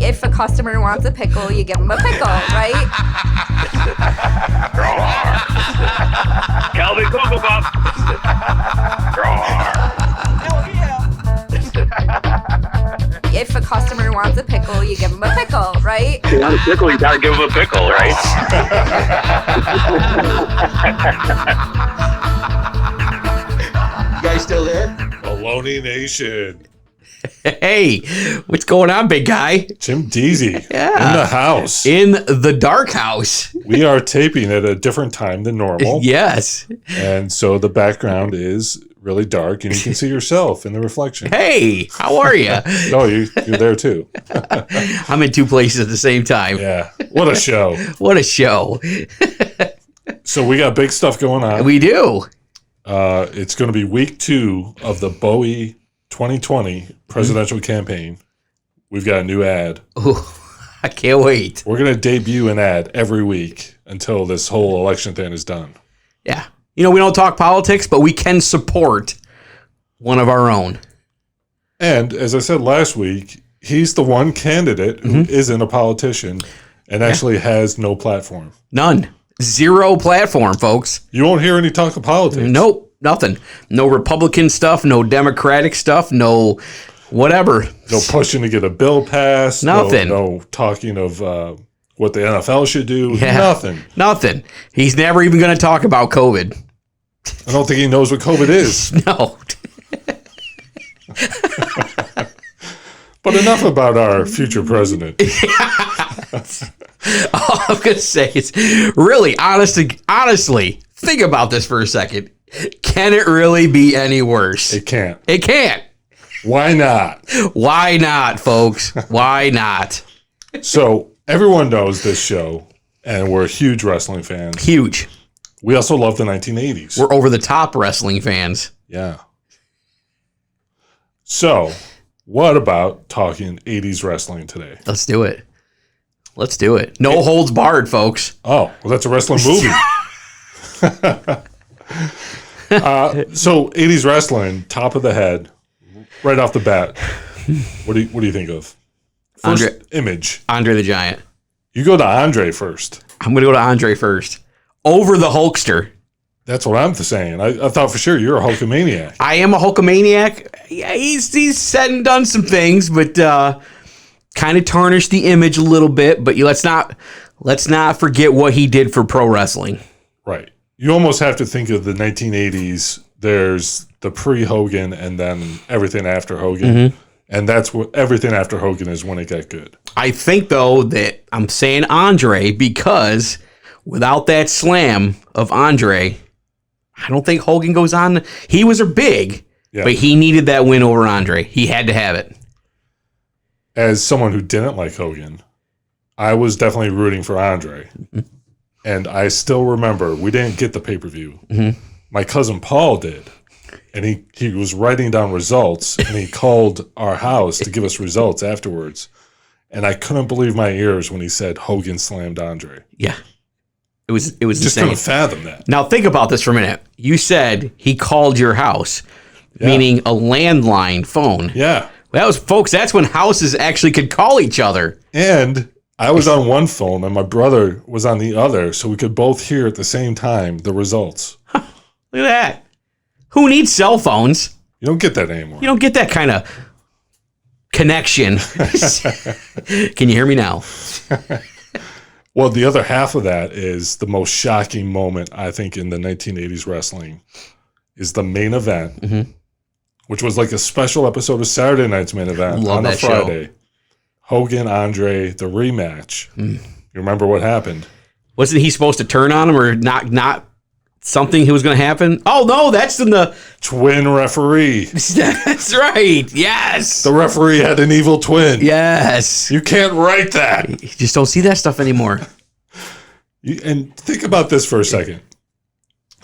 If a customer wants a pickle, you give them a pickle, right? Calvin Cocoa Puff. If a customer wants a pickle, you give them a pickle, right? If you want a pickle, you gotta give him a pickle, right? You guys still there? Baloney Nation. Hey, what's going on, big guy? Jim Deezy Yeah. in the house. In the dark house. We are taping at a different time than normal. Yes. And so the background is really dark and you can see yourself in the reflection. Hey, how are you? No, you're there too. I'm in two places at the same time. Yeah. What a show. What a show. So we got big stuff going on. We do. It's going to be week 2 of the Bowie 2020 presidential campaign. We've got a new ad. Ooh, I can't wait. We're going to debut an ad every week until this whole election thing is done. Yeah. You know, we don't talk politics, but we can support one of our own. And as I said last week, he's the one candidate who isn't a politician and actually has no platform. None. Zero platform, folks. You won't hear any talk of politics. Nope. Nothing. No Republican stuff, no Democratic stuff, no whatever. No pushing to get a bill passed. Nothing. No talking of what the NFL should do. Yeah. Nothing. Nothing. He's never even going to talk about COVID. I don't think he knows what COVID is. No. But enough about our future president. All I'm going to say is really, honestly, think about this for a second. Can it really be any worse? It can't. It can't. Why not? Why not, folks? Why not? So everyone knows this show, and we're huge wrestling fans. Huge. We also love the 1980s. We're over the top wrestling fans. Yeah. So, what about talking 80s wrestling today? Let's do it. Let's do it. No holds barred, folks. Oh, well, that's a wrestling movie. So 80s wrestling, top of the head, right off the bat. What do you think of? First image. Andre the Giant. You go to Andre first. I'm going to go to Andre first. Over the Hulkster. That's what I'm saying. I thought for sure you're a Hulkamaniac. I am a Hulkamaniac. Yeah, he's said and done some things, but kind of tarnished the image a little bit. But let's not forget what he did for pro wrestling. Right. You almost have to think of the 1980s. There's the pre-Hogan and then everything after Hogan. Mm-hmm. And that's what everything after Hogan is when it got good. I think, though, that I'm saying Andre because without that slam of Andre, I don't think Hogan goes on. He was a big, but he needed that win over Andre. He had to have it. As someone who didn't like Hogan, I was definitely rooting for Andre. Mm-hmm. And I still remember, we didn't get the pay-per-view. Mm-hmm. My cousin Paul did. And he was writing down results, and he called our house to give us results afterwards. And I couldn't believe my ears when he said Hogan slammed Andre. Yeah. It was just insane. Couldn't fathom that. Now, think about this for a minute. You said he called your house, meaning a landline phone. Yeah. That was, folks, that's when houses actually could call each other. And I was on one phone and my brother was on the other, so we could both hear at the same time the results. Look at that. Who needs cell phones? You don't get that anymore. You don't get that kind of connection. Can you hear me now? Well, the other half of that is the most shocking moment, I think, in the 1980s wrestling is the main event, which was like a special episode of Saturday Night's Main Event on a Friday. Show. Hogan, Andre, the rematch. You remember what happened? Wasn't he supposed to turn on him or not something was going to happen? Oh, no, that's in the... Twin referee. That's right. Yes. The referee had an evil twin. Yes. You can't write that. You just don't see that stuff anymore. And think about this for a second.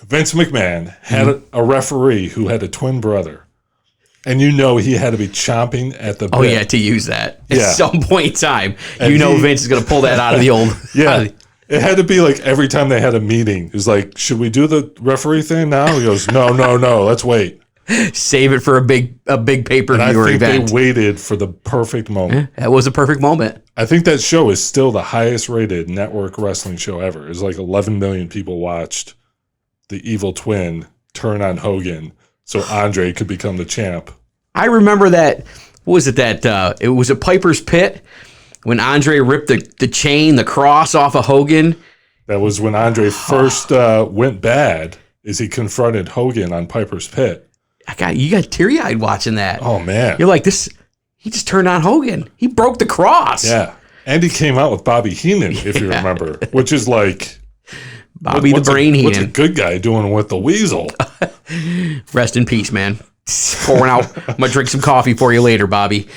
Vince McMahon had a referee who had a twin brother. And you know he had to be chomping at the bit. Oh, yeah, to use that at some point in time. And Vince is going to pull that out of the old... Yeah. It had to be like every time they had a meeting. It was like, should we do the referee thing now? He goes, no, let's wait. Save it for a big pay-per-view I think event. they waited for the perfect moment. That was a perfect moment. I think that show is still the highest rated network wrestling show ever. It's like 11 million people watched the Evil Twin turn on Hogan so Andre could become the champ. I remember that. What was it that it was a Piper's Pit when Andre ripped the chain, the cross off of Hogan. That was when Andre first went bad, is he confronted Hogan on Piper's Pit. You got teary-eyed watching that. Oh, man. You're like, this. He just turned on Hogan. He broke the cross. Yeah. And he came out with Bobby Heenan, if you remember, which is like... Bobby the Brain Heenan. What's a good guy doing with the Weasel? Rest in peace, man. Pouring out. I'm going to drink some coffee for you later, Bobby.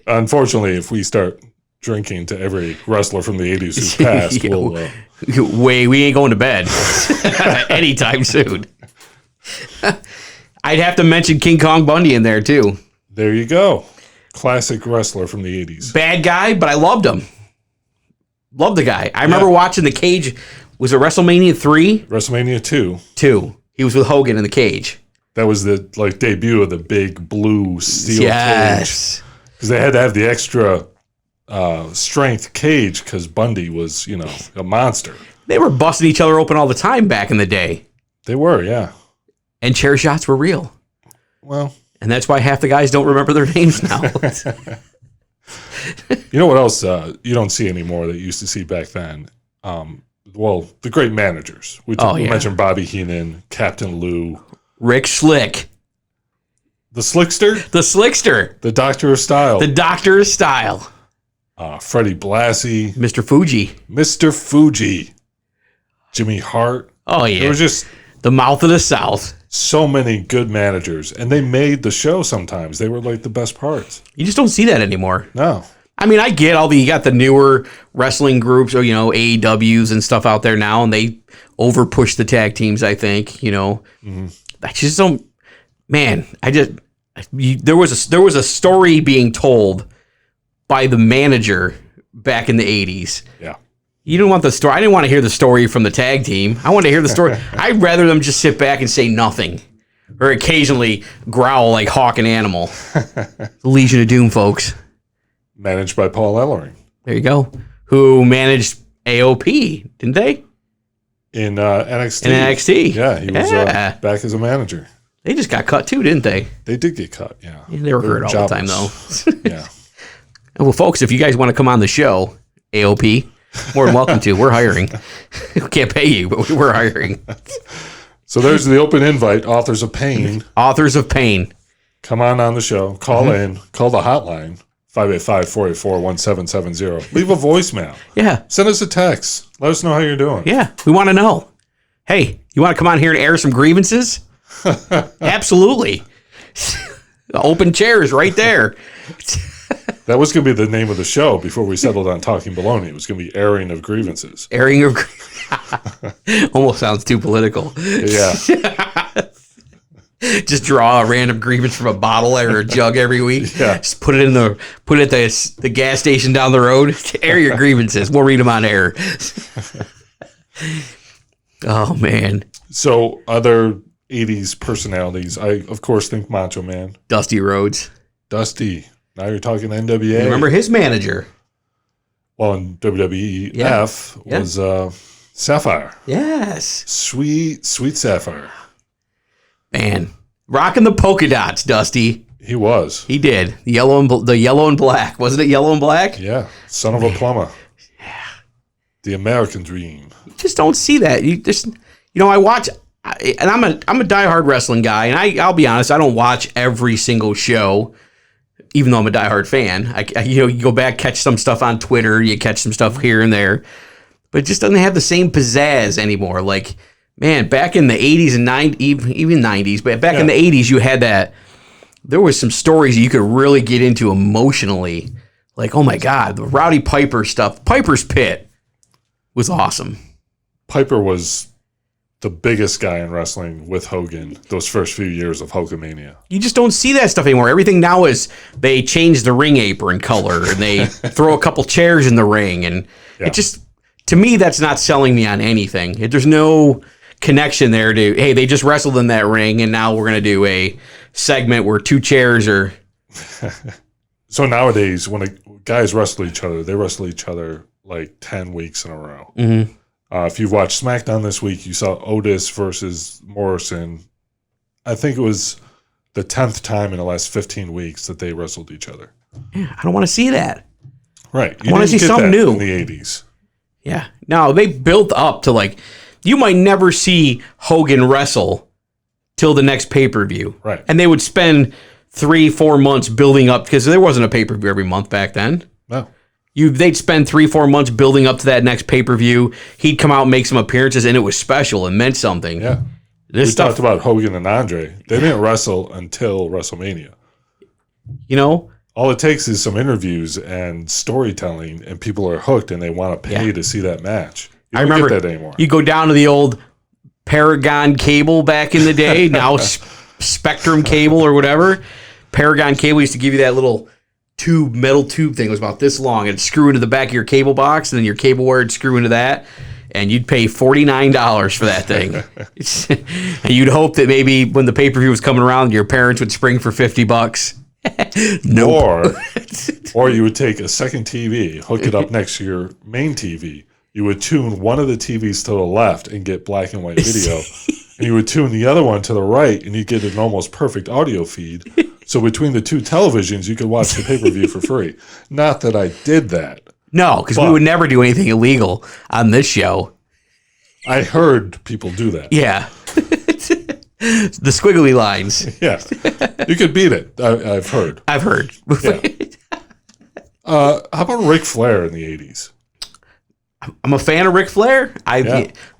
Unfortunately, if we start drinking to every wrestler from the 80s who's passed, we ain't going to bed anytime soon. I'd have to mention King Kong Bundy in there, too. There you go. Classic wrestler from the 80s. Bad guy, but I loved him. Loved the guy. I remember watching the cage. Was it WrestleMania 3? WrestleMania 2. 2. He was with Hogan in the cage. That was the debut of the big blue steel cage. Because they had to have the extra strength cage because Bundy was, a monster. They were busting each other open all the time back in the day. They were, yeah. And chair shots were real. Well. And that's why half the guys don't remember their names now. You know what else you don't see anymore that you used to see back then? The great managers. We mentioned Bobby Heenan, Captain Lou. Rick Slick. The Slickster? The Slickster. The Doctor of Style. The Doctor of Style. Freddie Blassie. Mr. Fuji. Mr. Fuji. Jimmy Hart. Oh, yeah. It was just... the mouth of the South. So many good managers. And they made the show sometimes. They were like the best parts. You just don't see that anymore. No. I mean, I get you got the newer wrestling groups or, AEWs and stuff out there now, and they over push the tag teams, I think, Mm-hmm. I just don't, man, there was a story being told by the manager back in the 80s. Yeah. You didn't want the story. I didn't want to hear the story from the tag team. I wanted to hear the story. I'd rather them just sit back and say nothing or occasionally growl like Hawk and Animal. The Legion of Doom, folks. Managed by Paul Ellering. There you go. Who managed AOP, didn't they? In NXT. In NXT. Yeah, he was back as a manager. They just got cut too, didn't they? They did get cut, yeah. They were hurt all the time, though. Yeah. Well, folks, if you guys want to come on the show, AOP, more than welcome to. We're hiring. We can't pay you, but we're hiring. So there's the open invite, Authors of Pain. Authors of Pain. Come on the show. Call in. Call the hotline. 585-484-1770. Leave a voicemail. Yeah. Send us a text. Let us know how you're doing. Yeah. We want to know. Hey, you want to come on here and air some grievances? Absolutely. Open chairs right there. That was going to be the name of the show before we settled on Talkin Baloney. It was going to be Airing of Grievances. Airing of almost sounds too political. Yeah. Just draw a random grievance from a bottle or a jug every week. Yeah. Just put it at the gas station down the road. Air your grievances. We'll read them on air. Oh man. So other 80s personalities, I of course think Macho Man. Dusty Rhodes. Dusty. Now you're talking NWA. You remember his manager? Well, in WWE, was Sapphire. Yes. Sweet Sapphire. Man, rocking the polka dots, Dusty. He was. He did. The yellow and black. Wasn't it yellow and black? Yeah. Son of a plumber. Yeah. The American Dream. You just don't see that. I watch, and I'm a diehard wrestling guy, and I'll be honest, I don't watch every single show, even though I'm a diehard fan. You go back, catch some stuff on Twitter, you catch some stuff here and there, but it just doesn't have the same pizzazz anymore. Like, man, back in the 80s and 90s, even 90s, but back in the 80s, you had that. There was some stories you could really get into emotionally. Like, oh my God, the Rowdy Piper stuff. Piper's Pit was awesome. Piper was the biggest guy in wrestling with Hogan those first few years of Hulkamania. You just don't see that stuff anymore. Everything now is they change the ring apron color and they throw a couple chairs in the ring. And it just, to me, that's not selling me on anything. There's no connection there to, hey, they just wrestled in that ring, and now we're going to do a segment where two chairs are. So nowadays, when guys wrestle each other, they wrestle each other like 10 weeks in a row. Mm-hmm. If you've watched SmackDown this week, you saw Otis versus Morrison. I think it was the 10th time in the last 15 weeks that they wrestled each other. Yeah, I don't want to see that. Right. I want to see something new. In the 80s. Yeah. No, they built up to like, you might never see Hogan wrestle till the next pay-per-view. Right. And they would spend 3-4 months building up, because there wasn't a pay-per-view every month back then. No. They'd spend 3-4 months building up to that next pay-per-view. He'd come out and make some appearances, and it was special and meant something. Yeah. We talked about Hogan and Andre. They didn't wrestle until WrestleMania. You know? All it takes is some interviews and storytelling, and people are hooked, and they want to pay to see that match. You don't get that anymore. You go down to the old Paragon cable back in the day, now Spectrum cable or whatever. Paragon cable used to give you that little metal tube thing. It was about this long, and it'd screw into the back of your cable box, and then your cable wire would screw into that, and you'd pay $49 for that thing. And you'd hope that maybe when the pay-per-view was coming around, your parents would spring for $50. Nope. Or you would take a second TV, hook it up next to your main TV. You would tune one of the TVs to the left and get black and white video. And you would tune the other one to the right, and you get an almost perfect audio feed. So between the two televisions, you could watch the pay-per-view for free. Not that I did that. No, because we would never do anything illegal on this show. I heard people do that. Yeah. The squiggly lines. Yeah. You could beat it, I've heard. I've heard. Yeah. How about Ric Flair in the 80s? I'm a fan of Ric Flair.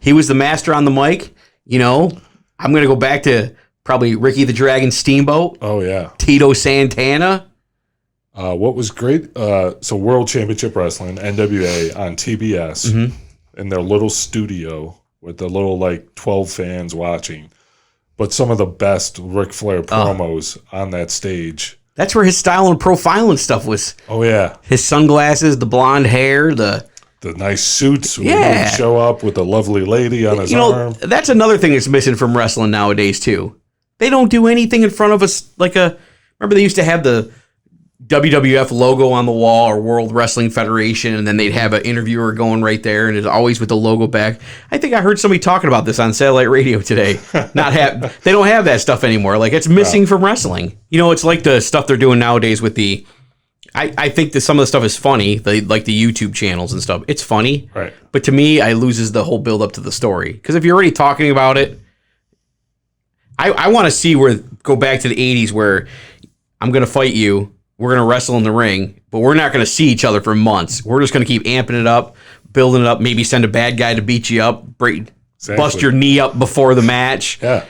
He was the master on the mic. You know, I'm going to go back to probably Ricky the Dragon Steamboat. Oh, yeah. Tito Santana. What was great, so World Championship Wrestling, NWA, on TBS, in their little studio with the little, 12 fans watching. But some of the best Ric Flair promos on that stage. That's where his style and profile and stuff was. Oh, yeah. His sunglasses, the blonde hair, the nice suits. He would show up with a lovely lady on his arm. That's another thing that's missing from wrestling nowadays, too. They don't do anything in front of us remember they used to have the WWF logo on the wall, or World Wrestling Federation, and then they'd have an interviewer going right there, and it's always with the logo back. I think I heard somebody talking about this on satellite radio today. They don't have that stuff anymore. It's missing from wrestling. You know, it's like the stuff they're doing nowadays with the. I think that some of the stuff is funny, like the YouTube channels and stuff. It's funny, right? But to me, it loses the whole build up to the story. Because if you're already talking about it, I want to see go back to the 80s where I'm going to fight you. We're going to wrestle in the ring, but we're not going to see each other for months. We're just going to keep amping it up, building it up, maybe send a bad guy to beat you up, bust your knee up before the match. Yeah.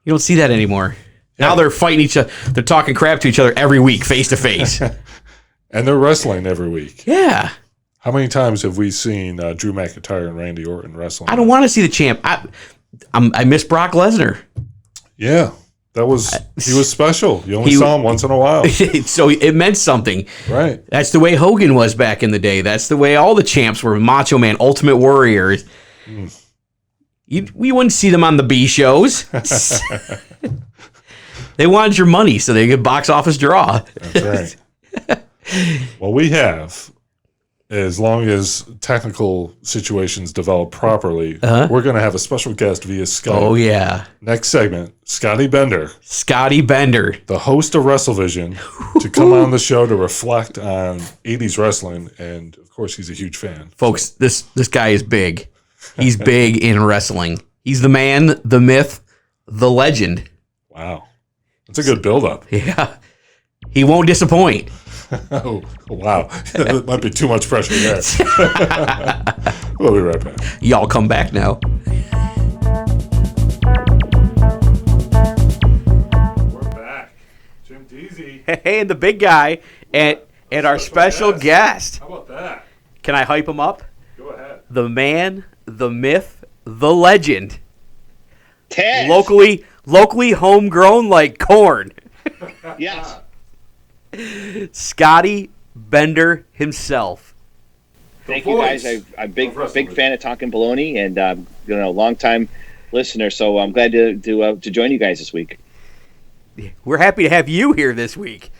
You don't see that anymore. Yeah. Now they're fighting each other. They're talking crap to each other every week, face to face. And they're wrestling every week. Yeah. How many times have we seen Drew McIntyre and Randy Orton wrestling? I don't want to see the champ. I miss Brock Lesnar. Yeah. He was special. You only saw him once in a while. So it meant something. Right. That's the way Hogan was back in the day. That's the way all the champs were. Macho Man, Ultimate Warrior. We wouldn't see them on the B shows. They wanted your money so they could box office draw. That's right. Well, we have, as long as technical situations develop properly, we're going to have a special guest via Skype. Oh, yeah. Next segment, Scotty Bender. Scotty Bender. The host of Wrestlevision, to come on the show to reflect on 80s wrestling. And, of course, he's a huge fan. Folks, this guy is big. He's big in wrestling. He's the man, the myth, the legend. Wow. That's a good build-up. Yeah. He won't disappoint. Oh, wow. That might be too much pressure there. We'll be right back. Y'all come back now. We're back. Jim Deezy. Hey, and the big guy and our special guest. How about that? Can I hype him up? Go ahead. The man, the myth, the legend. Ted. Locally homegrown like corn. Yes. Scotty Bender himself. Thank you guys. I'm a big fan of Talkin Baloney, and long time listener. So I'm glad to join you guys this week. We're happy to have you here this week.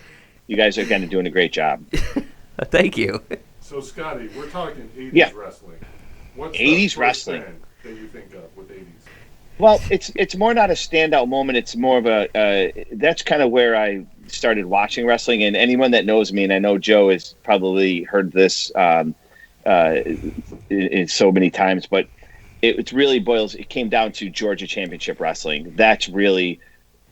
You guys are kind of doing a great job. Thank you. So, Scotty, we're talking 80s wrestling. What's 80s the wrestling first band that you think of with 80s? Well, it's more not a standout moment. It's more of that's kind of where I started watching wrestling. And anyone that knows me, and I know Joe has probably heard this in so many times, but it really it came down to Georgia Championship Wrestling. That's really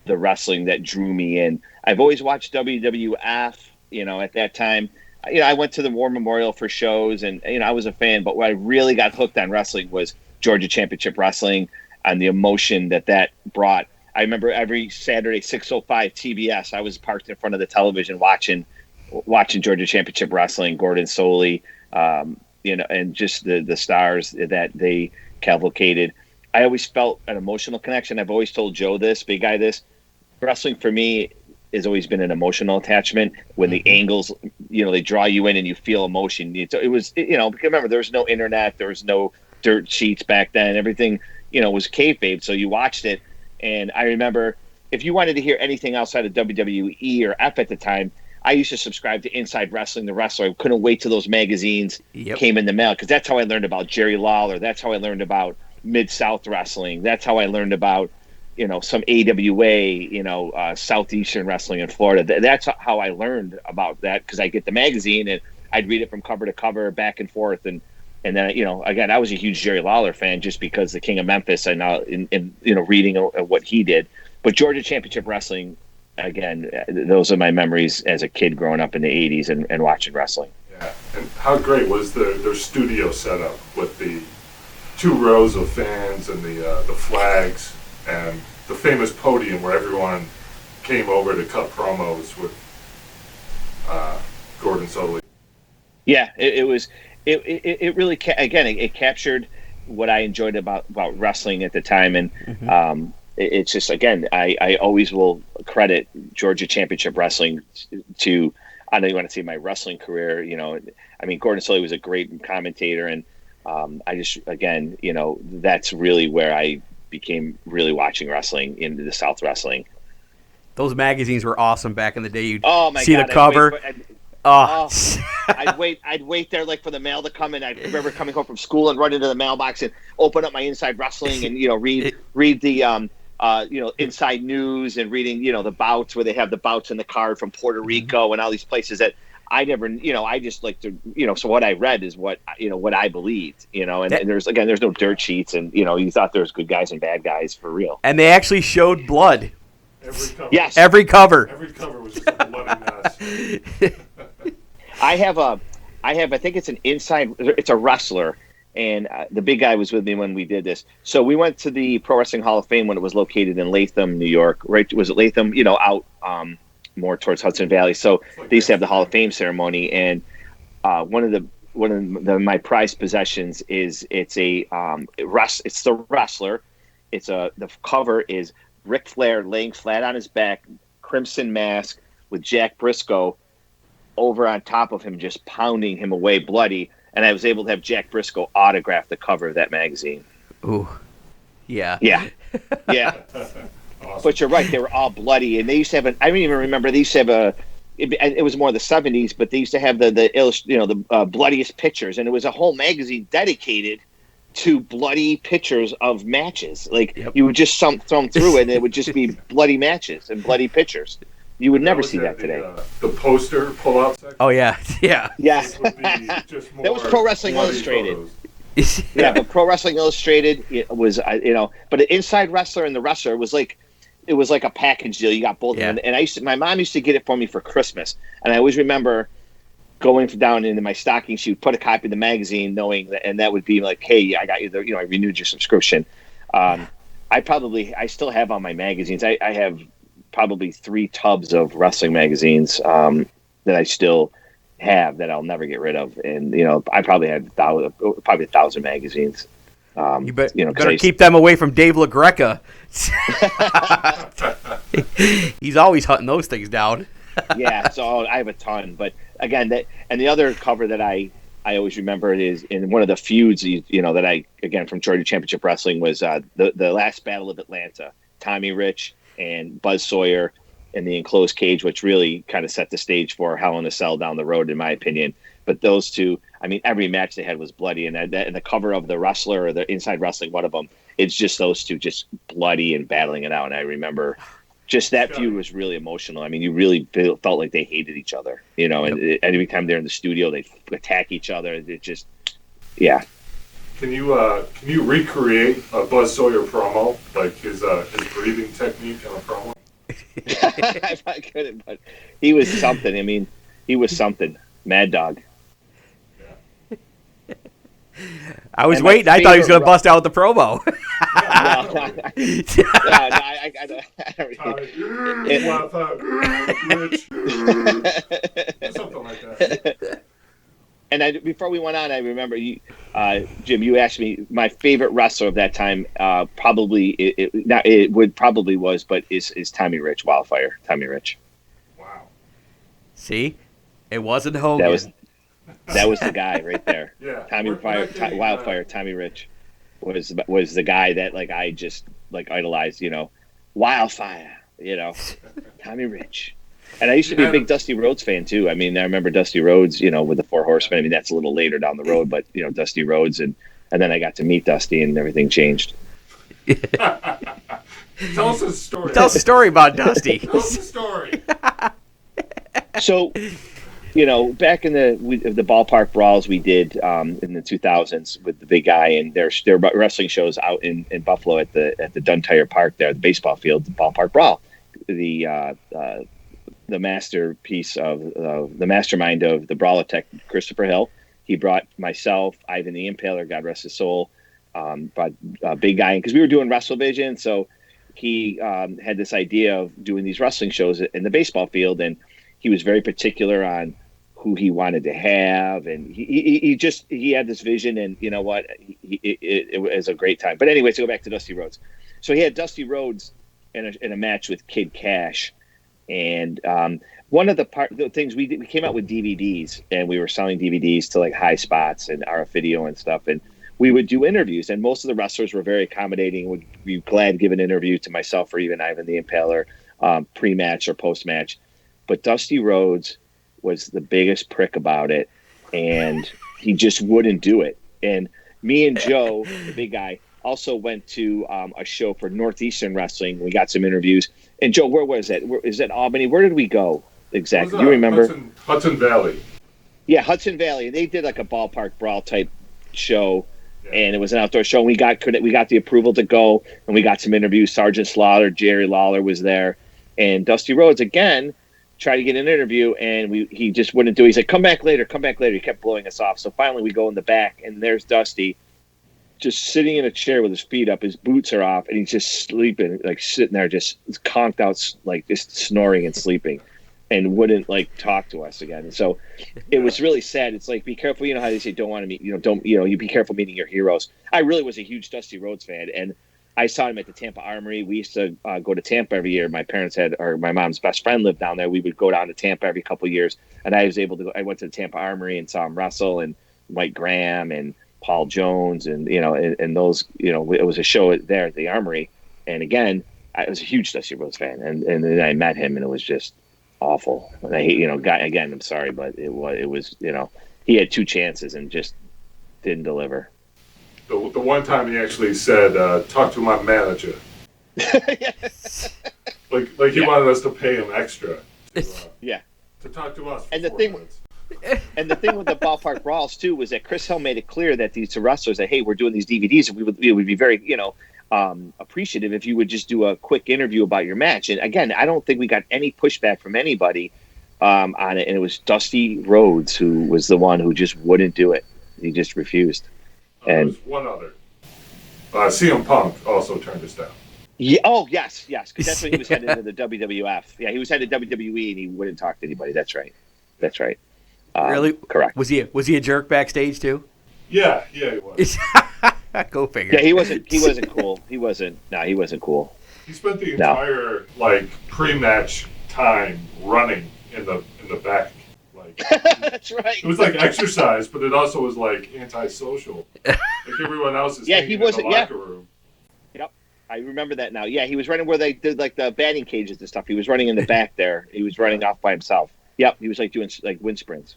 the wrestling that drew me in. I've always watched WWF, at that time. I went to the War Memorial for shows, and I was a fan. But what I really got hooked on wrestling was Georgia Championship Wrestling and the emotion that brought. I remember every Saturday, 6:05 TBS, I was parked in front of the television watching Georgia Championship Wrestling, Gordon Soley, and just the stars that they cavalcaded. I always felt an emotional connection. I've always told Joe this, big guy this. Wrestling for me has always been an emotional attachment. When the angles, they draw you in and you feel emotion. It was, remember, there was no internet, there was no dirt sheets back then. Everything, was kayfabe. So you watched it. And I remember if you wanted to hear anything outside of WWE or F at the time, I used to subscribe to Inside Wrestling, The Wrestler. I couldn't wait till those magazines came in the mail, because that's how I learned about Jerry Lawler. That's how I learned about Mid-South Wrestling. That's how I learned about, some AWA, Southeastern Wrestling in Florida. That's how I learned about that, because I get the magazine and I'd read it from cover to cover, back and forth. And then, again, I was a huge Jerry Lawler fan just because the King of Memphis, and reading what he did. But Georgia Championship Wrestling, again, those are my memories as a kid growing up in the 80s and watching wrestling. Yeah, and how great was their studio setup with the 2 rows of fans and the flags and the famous podium where everyone came over to cut promos with Gordon Soley. Yeah, it was. It really it captured what I enjoyed about wrestling at the time, and it's just, again, I always will credit Georgia Championship Wrestling to. I know you want to see my wrestling career. Gordon Soley was a great commentator, and I just, again, that's really where I became really watching wrestling into the South Wrestling. Those magazines were awesome back in the day. You'd my see God, the cover. I'd wait there like for the mail to come in. I remember coming home from school and run into the mailbox and open up my Inside Wrestling and read the Inside News and reading the bouts, where they have the bouts in the card from Puerto Rico and all these places that I never, I just like to, so what I read is what I believed, and there's no dirt sheets, and, you thought there was good guys and bad guys for real. And they actually showed blood. Every cover. Yes. Every cover. Every cover was just a bloody mess. I think it's it's a wrestler, and the big guy was with me when we did this. So we went to the Pro Wrestling Hall of Fame when it was located in Latham, New York, right? Was it Latham? Out, more towards Hudson Valley. So they used to have the Hall of Fame ceremony, and one of my prized possessions is it's the wrestler. The cover is Ric Flair laying flat on his back, crimson mask, with Jack Briscoe over on top of him, just pounding him away, bloody. And I was able to have Jack Briscoe autograph the cover of that magazine. Ooh, yeah. Awesome. But you're right; they were all bloody, and they used to have I don't even remember. They used to have it was more the 70s, but they used to have the bloodiest pictures, and it was a whole magazine dedicated to bloody pictures of matches. Like you would just thumb through it, and it would just be bloody matches and bloody pictures. You would never see that today. The poster pull-out section. Oh yeah. Yeah. That was Pro Wrestling Illustrated. Yeah, but Pro Wrestling Illustrated, it was but the Inside Wrestler and the Wrestler was like. It was like a package deal. You got both of them. And my mom used to get it for me for Christmas. And I always remember going down into my stocking, she would put a copy of the magazine, knowing that, and that would be like, hey, I got you I renewed your subscription. I still have all my magazines. I have probably 3 tubs of wrestling magazines that I still have that I'll never get rid of. And, I probably have 1,000 magazines. You better keep them away from Dave LaGreca. He's always hunting those things down. Yeah, so I have a ton. But again, and the other cover that I I always remember it is in one of the feuds, that I, again, from Georgia Championship Wrestling was the last Battle of Atlanta, Tommy Rich and Buzz Sawyer in the enclosed cage, which really kind of set the stage for Hell in a Cell down the road, in my opinion. But those two, I mean, every match they had was bloody, and the cover of the Wrestler or the Inside Wrestling, one of them, it's just those two just bloody and battling it out. And I remember just that feud was really emotional. I mean, you really felt like they hated each other, and every time they're in the studio, they attack each other. It just, yeah. Can you recreate a Buzz Sawyer promo, like his breathing technique in a promo? I couldn't, but he was something. I mean, he was something. Mad Dog. I was waiting. I thought he was going to bust out with the promo. Something like that. And before we went on, I remember you, Jim. You asked me my favorite wrestler of that time. Probably is Tommy Rich, Wildfire. Tommy Rich. Wow. See, it wasn't Hogan. That was the guy right there. Yeah. Wildfire. Tommy Rich was the guy that I just idolized. Wildfire. Tommy Rich. And I used to be a big Dusty Rhodes fan too. I mean, I remember Dusty Rhodes, with the Four Horsemen. I mean, that's a little later down the road, but Dusty Rhodes, and then I got to meet Dusty, and everything changed. Tell us a story. Tell us a story about Dusty. Tell us a story. So, back in the ballpark brawls we did in the 2000s with the big guy, and there were wrestling shows out in Buffalo at the Dunkin Park there, the baseball field, the ballpark brawl. The masterpiece of the mastermind of the Brawler Tech, Christopher Hill. He brought myself, Ivan the Impaler, God rest his soul, brought a big guy in because we were doing Wrestlevision. So he had this idea of doing these wrestling shows in the baseball field, and he was very particular on who he wanted to have, and he had this vision, and you know what, it was a great time. But anyway, to go back to Dusty Rhodes, so he had Dusty Rhodes in a match with Kid Cash. And one of the things we came out with DVDs, and we were selling DVDs to high spots and RF video and stuff, and we would do interviews, and most of the wrestlers were very accommodating, would be glad to give an interview to myself or even Ivan the Impaler, pre-match or post-match. But Dusty Rhodes was the biggest prick about it, and he just wouldn't do it. And me and Joe, the big guy, also went to a show for Northeastern Wrestling. We got some interviews. And Joe, where was that? Is that Albany? Where did we go exactly? You remember? Hudson Valley. Yeah, Hudson Valley. They did a ballpark brawl type show, and it was an outdoor show. And we got the approval to go, and we got some interviews. Sergeant Slaughter, Jerry Lawler was there, and Dusty Rhodes again tried to get an interview, and he just wouldn't do it. He said, "Come back later, come back later." He kept blowing us off. So finally, we go in the back, and there's Dusty, just sitting in a chair with his feet up, his boots are off, and he's just sleeping, sitting there, just conked out, just snoring and sleeping, and wouldn't talk to us again. And so it was really sad. It's be careful. You know how they say, don't want to meet, you be careful meeting your heroes. I really was a huge Dusty Rhodes fan, and I saw him at the Tampa Armory. We used to go to Tampa every year. My mom's best friend lived down there. We would go down to Tampa every couple of years, and I was able to go. I went to the Tampa Armory and saw him wrestle, and Mike Graham and Paul Jones, and and those, it was a show there at the Armory. And again, I was a huge Dusty Rhodes fan, and then I met him, and it was just awful. And again, I'm sorry, but it was he had two chances and just didn't deliver. The one time he actually said, "Talk to my manager." like he wanted us to pay him extra. To talk to us. And the thing with the ballpark brawls too was that Chris Hill made it clear that these wrestlers that, hey, we're doing these DVDs, and we would be very appreciative if you would just do a quick interview about your match. And again, I don't think we got any pushback from anybody on it, and it was Dusty Rhodes who was the one who just wouldn't do it. He just refused. And there's one other. CM Punk also turned us down. Yeah. Oh, yes, because that's when he was headed to the WWF. Yeah, he was headed to WWE, and he wouldn't talk to anybody. That's right. Really? Correct. Was he a jerk backstage too? Yeah, he was. Go figure. Yeah, he wasn't cool. He wasn't cool. He spent the entire pre-match time running in the back, That's right. It was like exercise, but it also was like antisocial. Like everyone else is he wasn't. in the locker room. Yep, I remember that now. Yeah, he was running where they did like the batting cages and stuff. He was running in the back there. He was running off by himself. Yep, he was like doing like wind sprints.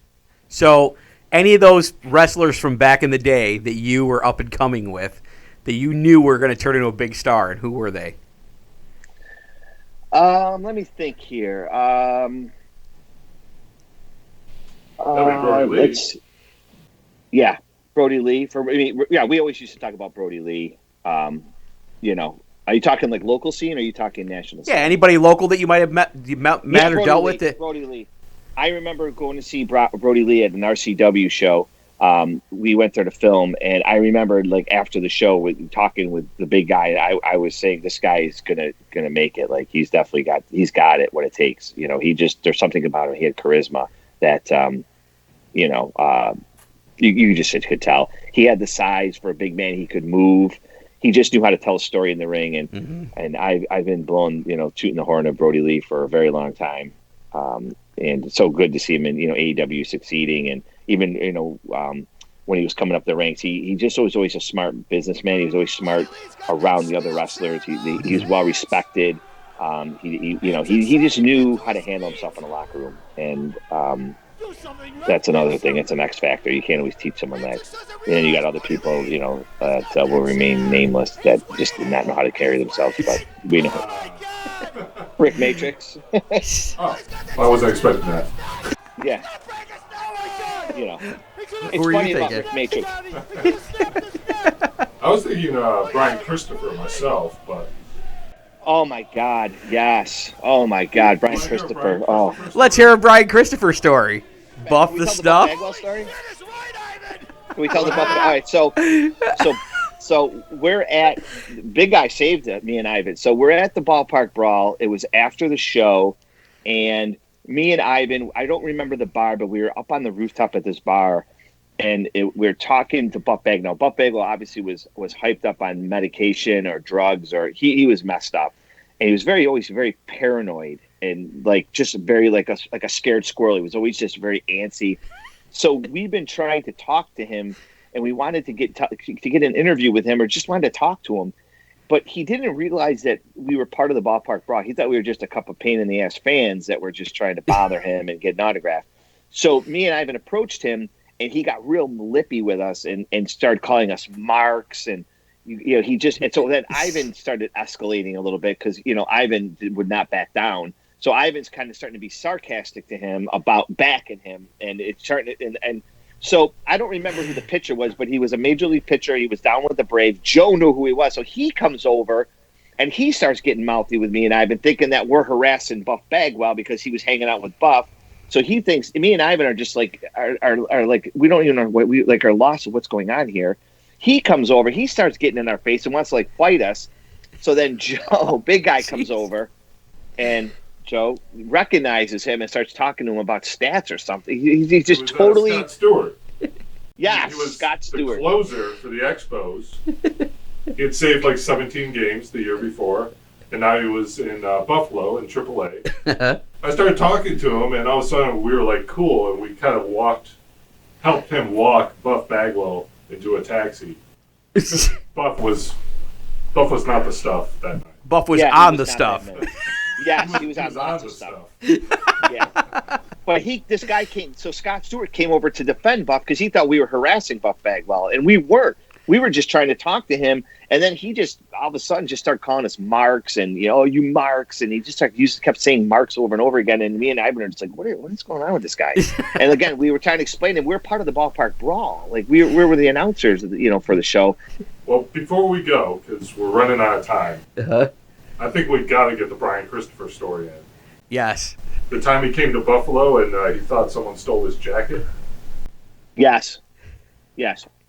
So, any of those wrestlers from back in the day that you were up and coming with, that you knew were going to turn into a big star, and who were they? Let me think here. Brodie Lee. Yeah, Brodie Lee. We always used to talk about Brodie Lee. Are you talking like local scene, or are you talking national scene? Yeah, anybody local that you might have met or dealt with? Brodie Lee. I remember going to see Brodie Lee at an RCW show. We went there to film, and I remember like after the show, talking with the big guy. I was saying this guy is gonna make it. Like he's got it, what it takes. There's something about him. He had charisma that you just could tell. He had the size for a big man. He could move. He just knew how to tell a story in the ring. And I've been blowing, tooting the horn of Brodie Lee for a very long time. And it's so good to see him in, AEW succeeding. And even, when he was coming up the ranks, he just was always a smart businessman. He was always smart around the other wrestlers. He was well respected. He just knew how to handle himself in the locker room. And, that's another thing. It's an X factor. You can't always teach someone that. And then you got other people, that will remain nameless that just did not know how to carry themselves. But we know. Rick Matrix. Oh, I wasn't expecting that. Yeah. It's Who were funny you about thinking? Rick Matrix. I was thinking Brian Christopher myself, but. Oh my God! Yes. Oh my God, Brian Christopher. Oh. Let's hear a Brian Christopher story. Buff the stuff. Can we tell the Buff? All right. So we're at Big Guy saved it. Me and Ivan. So we're at the ballpark brawl. It was after the show, and me and Ivan. I don't remember the bar, but we were up on the rooftop at this bar, and we were talking to Buff Bagwell. Buff Bagwell obviously was hyped up on medication or drugs, or he was messed up, and he was always very paranoid and like just very like a scared squirrel. He was always just very antsy. So we've been trying to talk to him, and we wanted to get an interview with him, or just wanted to talk to him, but he didn't realize that we were part of the ballpark brawl. He thought we were just a couple of pain in the ass fans that were just trying to bother him and get an autograph. So me and Ivan approached him. And he got real lippy with us and started calling us marks. And, and so then Ivan started escalating a little bit because, Ivan would not back down. So Ivan's kind of starting to be sarcastic to him about backing him. And it's starting to, and so I don't remember who the pitcher was, but he was a major league pitcher. He was down with the Braves. Joe knew who he was. So he comes over and he starts getting mouthy with me and Ivan, thinking that we're harassing Buff Bagwell because he was hanging out with Buff. So he thinks me and Ivan are just like are like we don't even know what we like are lost of what's going on here. He comes over, he starts getting in our face and wants to like fight us. So then Joe, Big Guy, comes over, and Joe recognizes him and starts talking to him about stats or something. He's just totally Scott Stewart. Yes, he was Scott Stewart, the closer for the Expos. He had saved like 17 games the year before. And now he was in Buffalo in AAA. I started talking to him, and all of a sudden we were like cool, and we kind of helped him walk Buff Bagwell into a taxi. Buff was not the stuff that night. Buff was on the stuff. Yes, he was on the stuff. Yeah. But this guy came, so Scott Stewart came over to defend Buff because he thought we were harassing Buff Bagwell, and we weren't. We were just trying to talk to him, and then he just all of a sudden just started calling us marks and you marks, and he just kept saying marks over and over again. And me and Ivan are just like, what is going on with this guy? And again, we were trying to explain it. We're part of the ballpark brawl. Like we were the announcers, for the show. Well, before we go, because we're running out of time, I think we got to get the Brian Christopher story in. Yes. The time he came to Buffalo and he thought someone stole his jacket. Yes.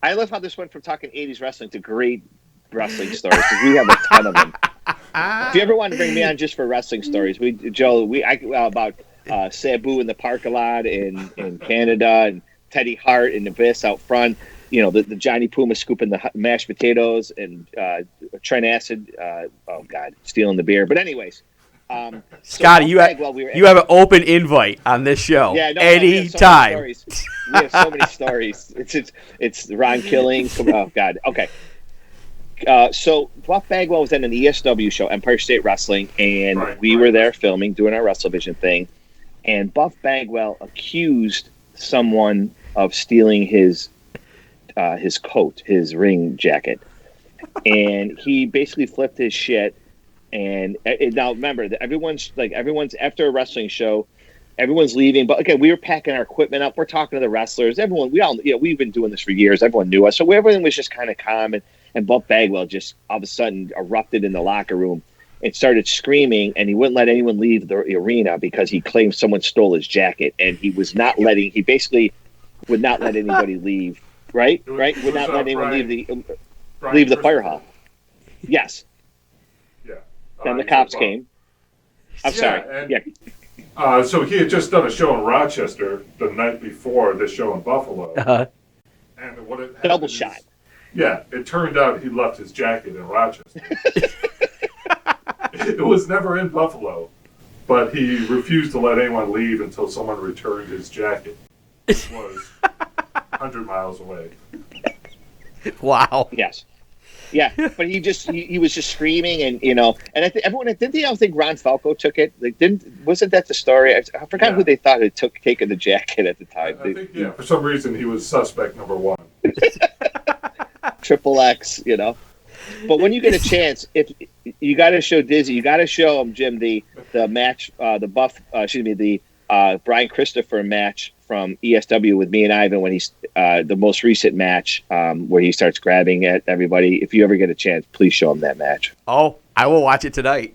I love how this went from talking 80s wrestling to great wrestling stories, because we have a ton of them. If you ever want to bring me on just for wrestling stories, about Sabu in the parking lot in Canada, and Teddy Hart and Abyss out front, the Johnny Puma scooping the mashed potatoes, and Trent Acid, stealing the beer. But anyways, Scotty, you Bagwell, have an open invite on this show. Yeah, no, anytime. We have so many stories. It's Ron Killing. Oh God. Okay. So Buff Bagwell was at an ESW show, Empire State Wrestling, and we were there filming, doing our Wrestlevision thing, and Buff Bagwell accused someone of stealing his coat, his ring jacket, and he basically flipped his shit. And now remember that everyone's after a wrestling show, everyone's leaving. But again, we were packing our equipment up. We're talking to the wrestlers. Everyone, we've been doing this for years. Everyone knew us, so everything was just kind of calm. And Buff Bagwell just all of a sudden erupted in the locker room and started screaming. And he wouldn't let anyone leave the arena because he claimed someone stole his jacket. And he was not letting. He basically would not let anybody leave. Right. Would not let anyone leave the fire hall. Yes. Yeah. Then the cops came. I'm sorry. Yeah. So he had just done a show in Rochester the night before this show in Buffalo. Uh-huh. And what it Double shot. Yeah, it turned out he left his jacket in Rochester. It was never in Buffalo, but he refused to let anyone leave until someone returned his jacket. It was 100 miles away. Wow. Yes. Yeah, but he was just screaming, and and I think everyone didn't they all think Ron Falco took it? Like, wasn't that the story? I forgot who they thought had taken the jacket at the time. I think for some reason he was suspect number one. Triple X, But when you get a chance, if you got to show Deezy, you got to show him, Jim, the match, the Brian Christopher match from ESW with me and Ivan when he's the most recent match where he starts grabbing at everybody. If you ever get a chance, please show him that match. Oh, I will watch it tonight.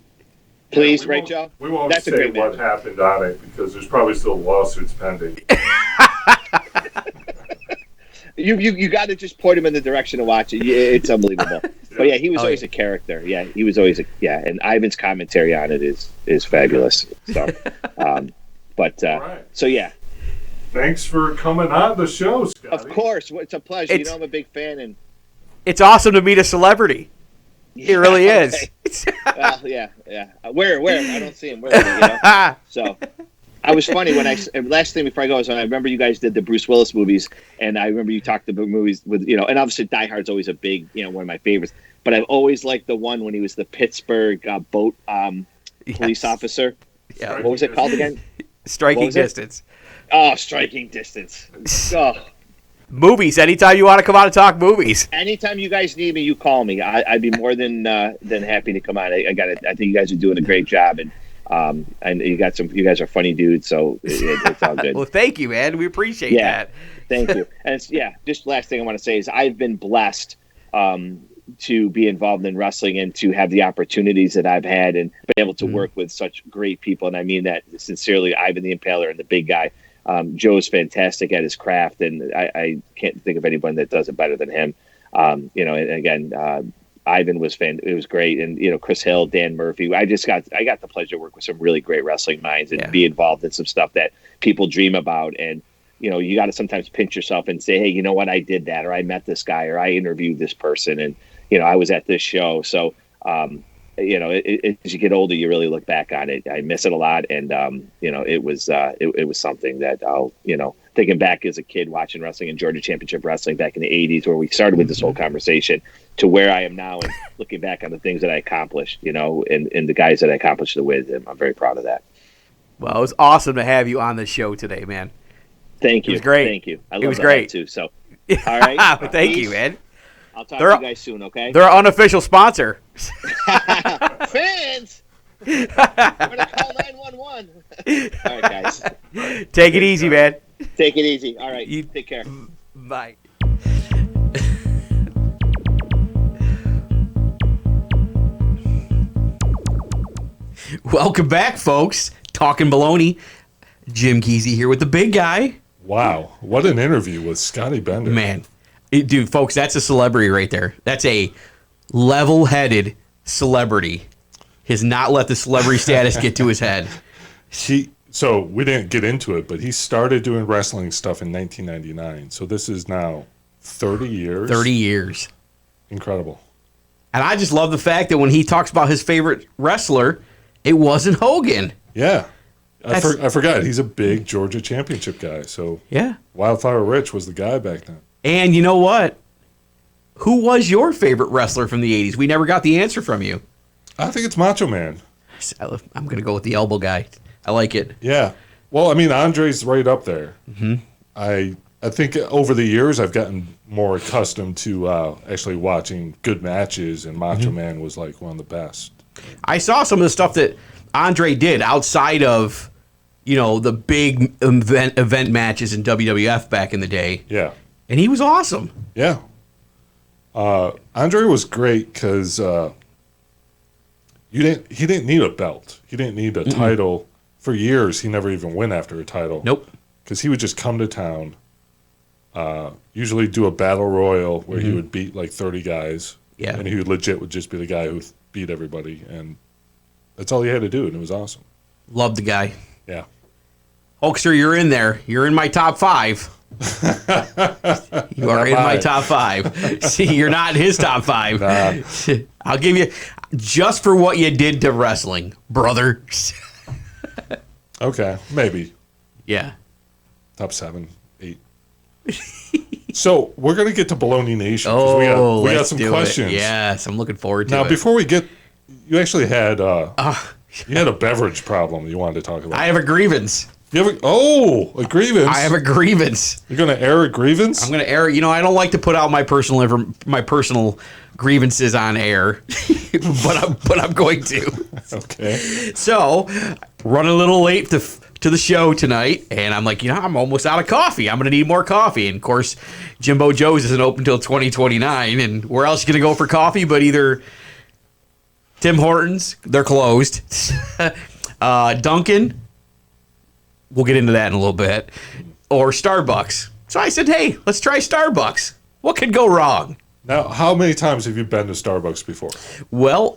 Please, yeah, Joe? We won't That's say what happened on it because there's probably still lawsuits pending. You got to just point him in the direction to watch it. It's unbelievable. But yeah, he was always a character. Yeah, he was always and Ivan's commentary on it is fabulous. So, right. So yeah. Thanks for coming on the show, Scotty. Of course, it's a pleasure. I'm a big fan, and it's awesome to meet a celebrity. It really is. Well, yeah. Where? I don't see him. Where? So. I was funny when last thing before I go is when I remember you guys did the Bruce Willis movies, and I remember you talked about movies with and obviously Die Hard's always a big one of my favorites, but I've always liked the one when he was the Pittsburgh boat police officer. Yeah. What was it called again? Striking Distance. Oh, Striking Distance. Oh. Movies. Anytime you want to come out and talk movies. Anytime you guys need me, you call me. I'd be more than happy to come on. I think you guys are doing a great job, and you guys are funny dudes, so it's all good. Well, thank you, man. We appreciate that. Thank you. And just last thing I want to say is I've been blessed to be involved in wrestling and to have the opportunities that I've had and been able to work with such great people. And I mean that sincerely. Ivan the Impaler and the big guy. Joe's fantastic at his craft, and I can't think of anyone that does it better than him. And again, Ivan was it was great, and Chris Hill, Dan Murphy. I got the pleasure to work with some really great wrestling minds and be involved in some stuff that people dream about. And you got to sometimes pinch yourself and say, hey, you know what, I did that, or I met this guy, or I interviewed this person, and I was at this show. So as you get older, you really look back on it. I miss it a lot, and it was something that I'll thinking back as a kid watching wrestling and Georgia Championship Wrestling back in the 80s, where we started with this whole conversation, to where I am now, and looking back on the things that I accomplished, and the guys that I accomplished it with, and I'm very proud of that. Well, it was awesome to have you on the show today, man. Thank you. It was great. Thank you. It was great too. So, all right. Thank you, man. I'll talk to you guys soon. Okay. They're our unofficial sponsor. Fans. We're gonna call 911. All right, guys. Take it easy, man. Take it easy. All right. Take care. Bye. Welcome back, folks. Talkin Baloney. Jim Keezy here with the big guy. Wow, what an interview with Scotty Bender. Man, dude, folks, that's a celebrity right there. That's a level-headed celebrity. Has not let the celebrity status get to his head. So we didn't get into it, but he started doing wrestling stuff in 1999. So this is now 30 years. 30 years. Incredible. And I just love the fact that when he talks about his favorite wrestler, It wasn't Hogan. Yeah. I forgot. He's a big Georgia Championship guy. So Yeah. Wildfire Rich was the guy back then. And you know what? Who was your favorite wrestler from the 80s? We never got the answer from you. I think it's Macho Man. I'm going to go with the elbow guy. I like it. Yeah. Well, I mean, Andre's right up there. Mm-hmm. I think over the years I've gotten more accustomed to actually watching good matches, and Macho Man was like one of the best. I saw some of the stuff that Andre did outside of, the big event matches in WWF back in the day. Yeah. And he was awesome. Yeah. Andre was great because he didn't need a belt. He didn't need a title. For years, he never even went after a title. Nope. Because he would just come to town, usually do a battle royal where he would beat like 30 guys. Yeah. And he would just be the guy who beat everybody. And that's all he had to do, and it was awesome. Love the guy. Yeah. Hulkster, you're in there. You're in my top 5. You are in my top 5. See, you're not in his top 5. Nah. I'll give you, just for what you did to wrestling, brother. Okay, maybe. Yeah. Top 7, 8. So we're going to get to Baloney Nation. Oh, we got let's some do questions. it. Yes, I'm looking forward to Now, it. before we get, you actually had you had a beverage problem you wanted to talk about. I have a grievance. You have a grievance. I have a grievance. You're going to air a grievance? I'm going to air. I don't like to put out my personal grievances on air, but I'm going to. Okay. So, running a little late to the show tonight, and I'm like, I'm almost out of coffee. I'm going to need more coffee. And of course, Jimbo Joe's isn't open until 2029, and where else are you going to go for coffee but either Tim Hortons, they're closed, Dunkin', we'll get into that in a little bit, or Starbucks. So I said, hey, let's try Starbucks. What could go wrong? Now, how many times have you been to Starbucks before? Well,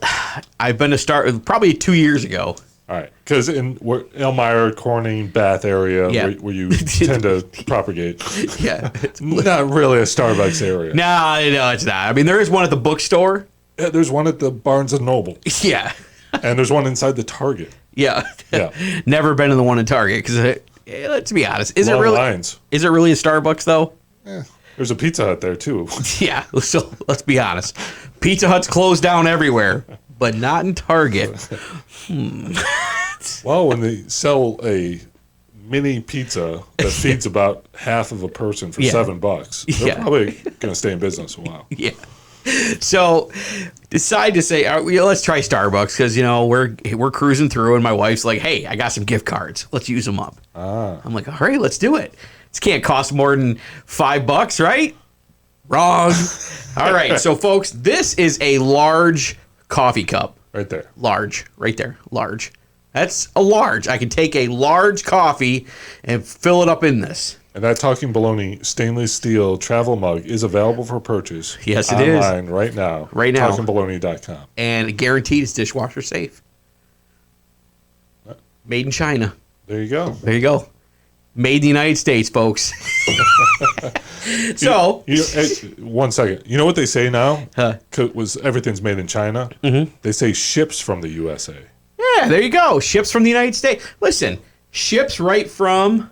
I've been to probably 2 years ago. All right. Because in Elmira, Corning, Bath area, where you tend to propagate. Yeah. Not really a Starbucks area. No, it's not. I mean, there is one at the bookstore. Yeah, there's one at the Barnes & Noble. Yeah. And there's one inside the Target. Yeah. Yeah. Never been in the one in Target because, let's be honest, is Long it really? lines. Is it really a Starbucks though? Yeah. There's a Pizza Hut there too. Yeah. So let's be honest, Pizza Hut's closed down everywhere, but not in Target. Well, when they sell a mini pizza that feeds about half of a person for $7, they're probably going to stay in business a while. Yeah. So decide to say, let's try Starbucks because we're cruising through, and my wife's like, "Hey, I got some gift cards. Let's use them up." I'm like, "All right, let's do it. This can't cost more than $5, right?" Wrong. All right, so folks, this is a large coffee cup. Right there. Large, right there, large. That's a large. I can take a large coffee and fill it up in this. And that Talkin Baloney stainless steel travel mug is available for purchase. Yes, it is. Online right now. Right now. TalkinBaloney.com. And guaranteed it's dishwasher safe. Made in China. There you go. There you go. Made in the United States, folks. So, hey, 1 second. You know what they say now? Huh. Everything's made in China. Mm-hmm. They say ships from the USA. Yeah, there you go. Ships from the United States. Listen, ships right from...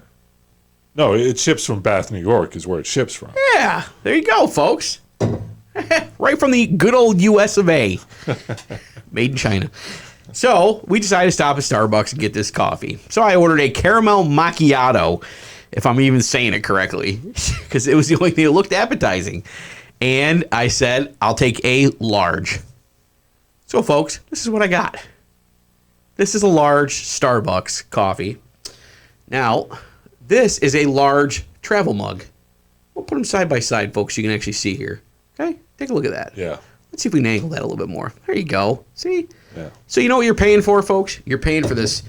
No, it ships from Bath, New York is where it ships from. Yeah, there you go, folks. Right from the good old US of A. Made in China. So we decided to stop at Starbucks and get this coffee. So I ordered a caramel macchiato, if I'm even saying it correctly, because it was the only thing that looked appetizing. And I said, I'll take a large. So, folks, this is what I got. This is a large Starbucks coffee. Now, this is a large travel mug. We'll put them side by side, folks, so you can actually see here. Okay? Take a look at that. Yeah. Let's see if we can angle that a little bit more. There you go. See? Yeah. So you know what you're paying for, folks? You're paying for this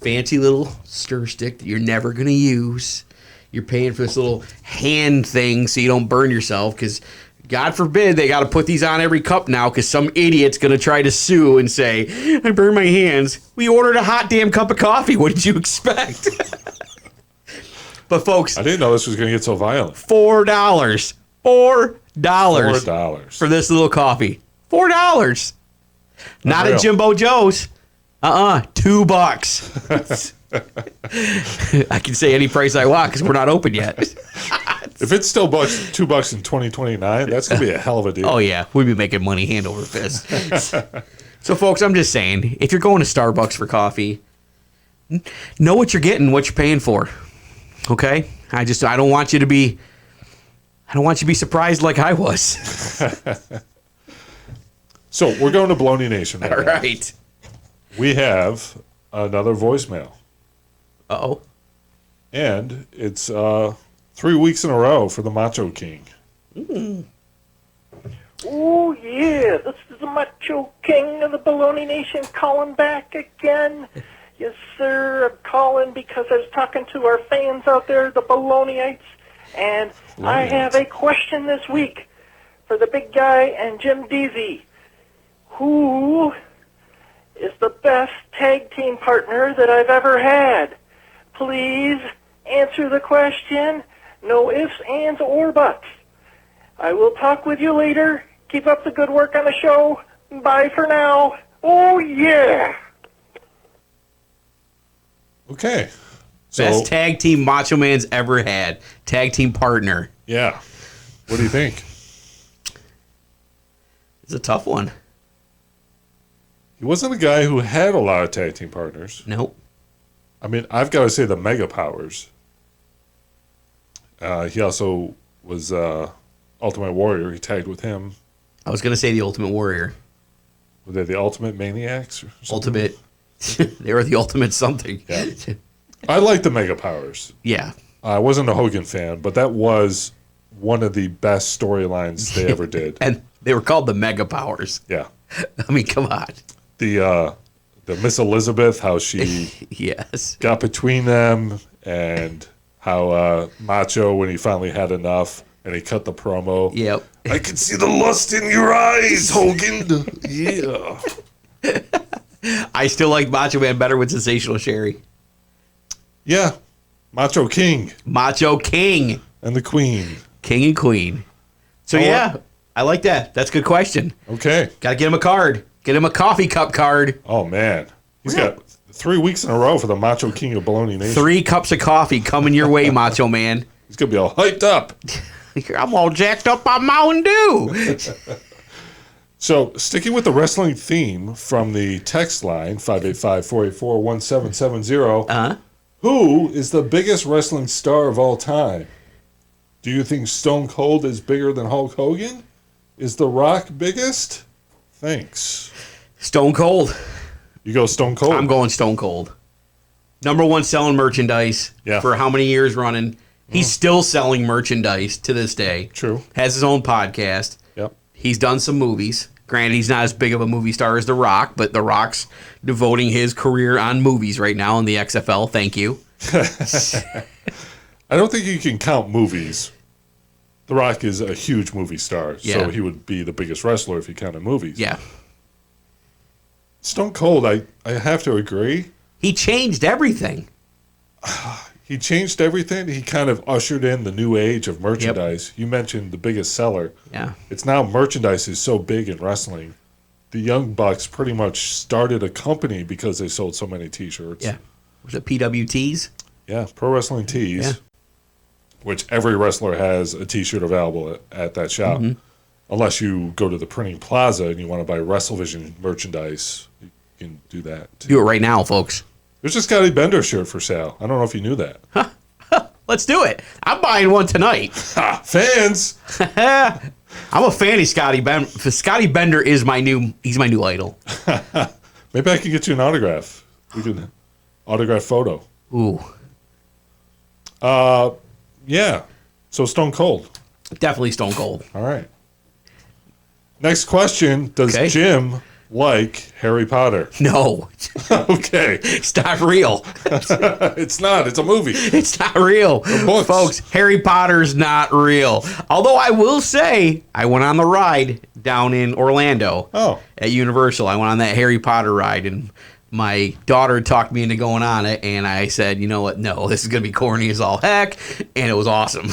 fancy little stir stick that you're never going to use. You're paying for this little hand thing so you don't burn yourself because, God forbid, they got to put these on every cup now because some idiot's going to try to sue and say, I burned my hands. We ordered a hot damn cup of coffee. What did you expect? But, folks, I didn't know this was going to get so violent. $4. $4 $4 for this little coffee. $4. Not Unreal. at Jimbo Joe's. $2. I can say any price I want because we're not open yet. If it's still $2 in 2029, that's gonna be a hell of a deal. Oh yeah, we'd be making money hand over fist. So folks, I'm just saying, if you're going to Starbucks for coffee, know what you're getting, what you're paying for. Okay? I don't want you to be surprised like I was. So we're going to Baloney Nation right All now. right. We have another voicemail. Uh-oh. And it's 3 weeks in a row for the Macho King. Oh, yeah, this is the Macho King of the Baloney Nation calling back again. Yes, sir, I'm calling because I was talking to our fans out there, the Balonyites, and I have a question this week for the big guy and Jim Deezy. Who is the best tag team partner that I've ever had? Please answer the question. No ifs, ands, or buts. I will talk with you later. Keep up the good work on the show. Bye for now. Oh, yeah. Okay. So, Best tag team Macho Man's ever had. Tag team partner. yeah. What do you think? It's a tough one. He wasn't a guy who had a lot of tag team partners. Nope. I mean, I've got to say the Mega Powers. He also was Ultimate Warrior. He tagged with him. I was going to say the Ultimate Warrior. Were they the Ultimate Maniacs? Or something? Ultimate. They were the ultimate something. Yeah. I like the Mega Powers. Yeah. I wasn't a Hogan fan, but that was one of the best storylines they ever did. And they were called the Mega Powers. Yeah. I mean, come on. The Miss Elizabeth, how she Yes. got between them, and how Macho, when he finally had enough and he cut the promo. Yep. I can see the lust in your eyes, Hogan. Yeah. I still like Macho Man better with Sensational Sherry. Yeah. Macho King Macho King. and the Queen. King and Queen. So, yeah, I like that. That's a good question. Okay. Got to get him a card. Get him a coffee cup card. Oh, man. He's got 3 weeks in a row for the Macho King of Baloney Nation. 3 cups of coffee coming your way, Macho Man. He's going to be all hyped up. I'm all jacked up on Mountain Dew. So, sticking with the wrestling theme from the text line, 585-484-1770, who is the biggest wrestling star of all time? Do you think Stone Cold is bigger than Hulk Hogan? Is The Rock biggest? Thanks. Stone Cold. You go Stone Cold. I'm going Stone Cold. Number 1 selling merchandise for how many years running? He's still selling merchandise to this day. True. Has his own podcast. Yep. He's done some movies. Granted, he's not as big of a movie star as The Rock, but The Rock's devoting his career on movies right now in the XFL. Thank you. I don't think you can count movies. The Rock is a huge movie star, so he would be the biggest wrestler if you counted movies. Yeah. Stone Cold, I have to agree. He changed everything. He changed everything. He kind of ushered in the new age of merchandise. Yep. You mentioned the biggest seller. Yeah. It's now merchandise is so big in wrestling. The Young Bucks pretty much started a company because they sold so many T-shirts. Yeah. Was it PWTs? Yeah, Pro Wrestling Tees, Yeah. which every wrestler has a T-shirt available at that shop. Mm-hmm. Unless you go to the printing plaza and you want to buy Wrestlevision merchandise, you can do that too. Do it right now, folks. There's a Scotty Bender shirt for sale. I don't know if you knew that. Let's do it. I'm buying one tonight. Fans! I'm a fan of Scotty Bender. Scotty Bender is he's my new idol. Maybe I can get you an autograph. We can autograph photo. Ooh. Yeah. So Stone Cold. Definitely Stone Cold. All right. Next question. Does Okay. Jim like Harry Potter? No. Okay. It's not real. It's not. It's a movie. It's not real. books. Folks, Harry Potter's not real. Although I will say, I went on the ride down in Orlando at Universal. I went on that Harry Potter ride, and my daughter talked me into going on it, and I said, you know what? No, this is going to be corny as all heck, and it was awesome.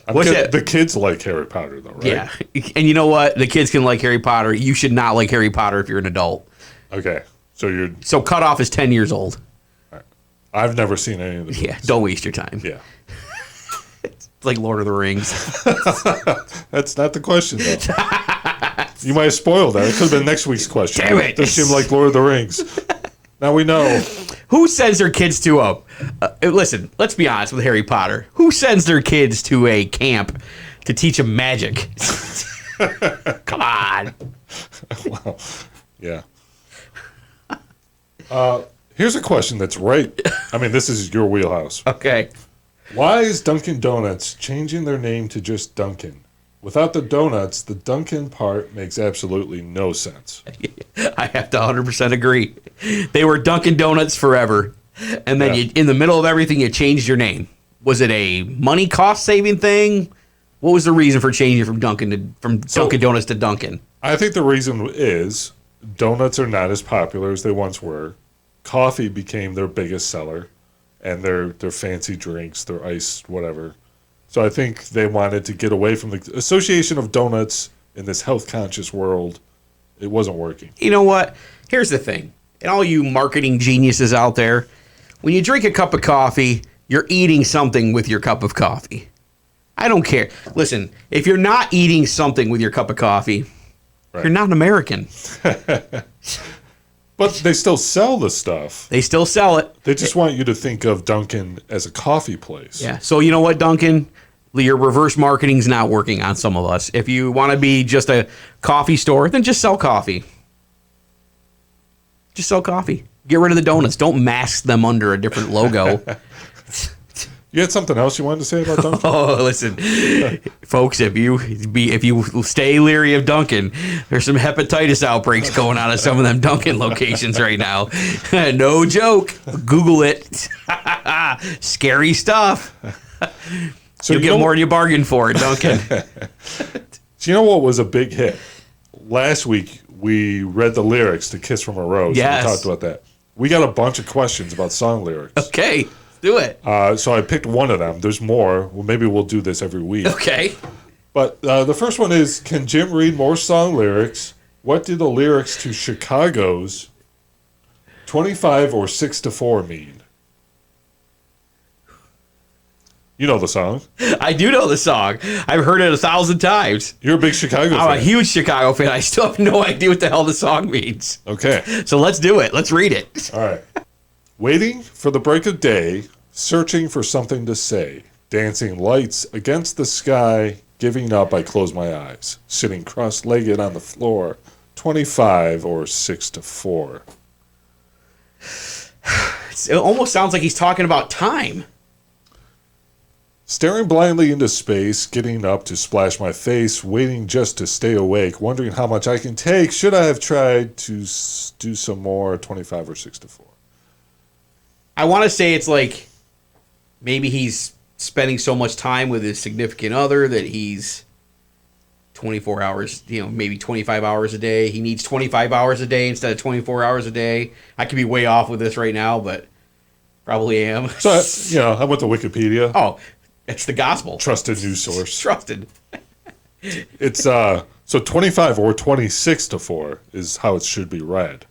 The kids like Harry Potter, though, right? Yeah. And you know what? The kids can like Harry Potter. You should not like Harry Potter if you're an adult. Okay. So Cutoff is 10 years old. I've never seen any of the movies. Yeah, don't waste your time. Yeah. It's like Lord of the Rings. That's not the question, though. You might have spoiled that. It could have been next week's question. Damn it. Does seem like Lord of the Rings. Now we know. Who sends their kids to listen, let's be honest with Harry Potter. Who sends their kids to a camp to teach them magic? Come on. Wow. Yeah. Here's a question that's right. I mean, this is your wheelhouse. Okay. Why is Dunkin' Donuts changing their name to just Dunkin'? Without the donuts, the Dunkin' part makes absolutely no sense. I have to 100% agree. They were Dunkin' Donuts forever. And then in the middle of everything, you changed your name. Was it a money cost saving thing? What was the reason for changing from Dunkin' Donuts to Dunkin'? I think the reason is donuts are not as popular as they once were. Coffee became their biggest seller, and their fancy drinks, their iced whatever. So I think they wanted to get away from the association of donuts in this health-conscious world. It wasn't working. You know what? Here's the thing. And all you marketing geniuses out there, when you drink a cup of coffee, you're eating something with your cup of coffee. I don't care. Listen, if you're not eating something with your cup of coffee, you're not an American. But they still sell the stuff. They still sell it. They just want you to think of Dunkin' as a coffee place. Yeah. So you know what, Duncan? Your reverse marketing's not working on some of us. If you want to be just a coffee store, then just sell coffee. Just sell coffee. Get rid of the donuts. Don't mask them under a different logo. You had something else you wanted to say about Dunkin'? Oh, listen, folks, if you stay leery of Dunkin', there's some hepatitis outbreaks going on at some of them Dunkin' locations right now. No joke. Google it. Scary stuff. So you'll get more than you bargained for at Dunkin'. So you know what was a big hit? Last week, we read the lyrics to Kiss from a Rose. Yes. We talked about that. We got a bunch of questions about song lyrics. Okay. Do it. So I picked one of them. There's more. Well, maybe we'll do this every week. Okay. But the first one is, can Jim read more song lyrics? What do the lyrics to Chicago's 25 or 6-4 mean? You know the song. I do know the song. I've heard it 1,000 times. You're a big Chicago fan. I'm a huge Chicago fan. I still have no idea what the hell the song means. Okay. So let's do it. Let's read it. All right. Waiting for the break of day, searching for something to say, dancing lights against the sky, giving up, I close my eyes, sitting cross-legged on the floor, 25 or 6-4. It almost sounds like he's talking about time. Staring blindly into space, getting up to splash my face, waiting just to stay awake, wondering how much I can take. Should I have tried to do some more, 25 or 6-4? I want to say it's like maybe he's spending so much time with his significant other that he's 24 hours, maybe 25 hours a day. He needs 25 hours a day instead of 24 hours a day. I could be way off with this right now, but probably am. So, I went to Wikipedia. Oh, it's the gospel. Trusted news source. Trusted. It's so 25 or 26-4 is how it should be read.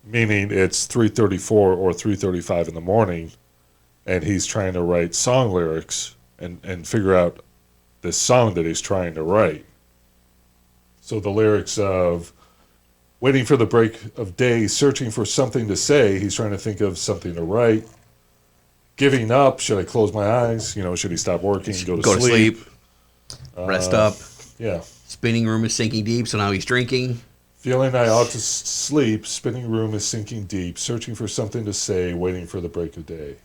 Meaning it's 3:34 or 3:35 in the morning, and he's trying to write song lyrics and figure out this song that he's trying to write. So the lyrics of waiting for the break of day, searching for something to say, he's trying to think of something to write. Giving up, should I close my eyes? Should he stop working, go to sleep? Rest up. Yeah. Spinning room is sinking deep, so now he's drinking. Feeling I ought to sleep, spinning room is sinking deep, searching for something to say, waiting for the break of day.